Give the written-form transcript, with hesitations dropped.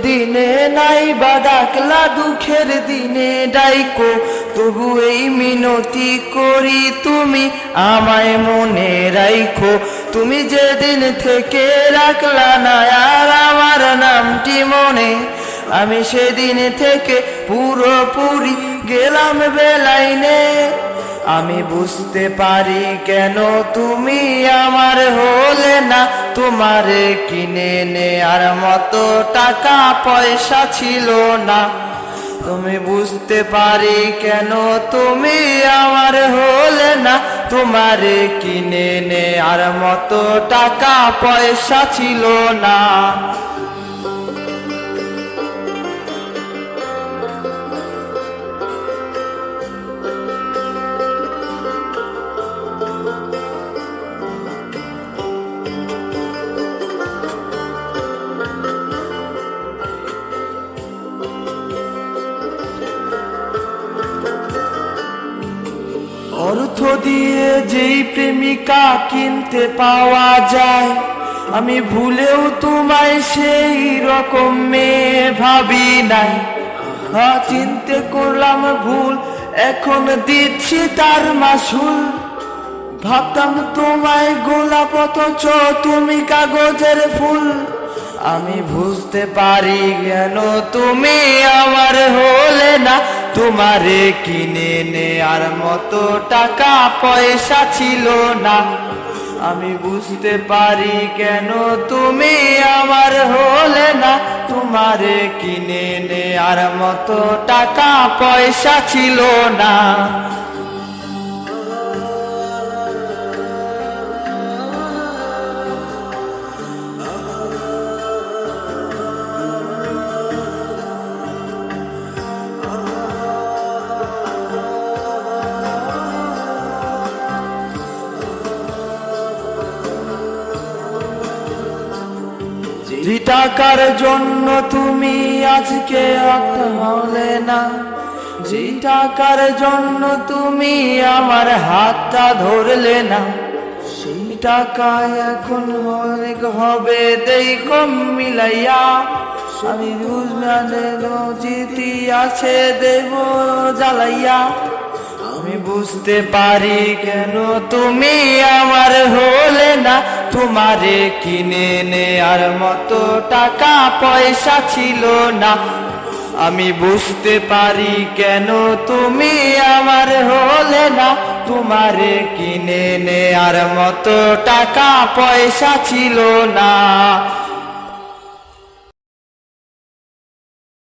দিনে নাই বা ডাকলা দুঃখের দিনে ডাইকো, তবু এই মিনতি করি তুমি আমায় মনে রাইখো। তুমি যেদিন থেকে রাখলা না আর আমার নামটি মনে, আমি সেদিন থেকে পুরোপুরি গেলাম বেলাইনে। আমি বুঝতে পারি কেন তুমি আমার হলে না, তোমারে কিনে নেয়ার মতো টাকা পয়সা ছিল না। তুমি বুঝতে পারি কেন তুমি আমার হলে না, তোমারে কিনে নেয়ার মতো টাকা পয়সা ছিল না। অর্থ দিয়ে যেই প্রেমিকা কিনতে পাওয়া যায়, আমি ভুলেও তোমায় সেই রকম মেয়ে ভাবি নাই। চিনতে করলাম ভুল, এখন দিচ্ছি তার মাসুল। ভাবতাম তোমায় গোলাপ অথচ তুমি কাগজের ফুল। আমি বুঝতে পারি কেন তুমি আমার হলে না, তোমারে কিনে নেয়ার মতো টাকা পয়সা ছিল না। আমি বুঝতে পারি কেন তুমি আমার হলে না, তোমারে কিনে নেয়ার মতো টাকা পয়সা ছিল না। যে টাকার জন্য তুমি আজকে একটা হলে না, যে টাকার জন্য তুমি আমার হাতটা ধরলে না, সেই টাকা এখন অনেক হবে দেই কম মিলাইয়া। আমি জিতি আছে দেব জ্বালাইয়া। আমি বুঝতে পারি কেন তুমি আমার হলে না, তোমারে কিনে নেয়ার মতো টাকা পয়সা ছিল না। আমি বুঝতে পারি কেন তুমি আমার হলে না, তোমারে কিনে নেয়ার মতো টাকা পয়সা ছিল না।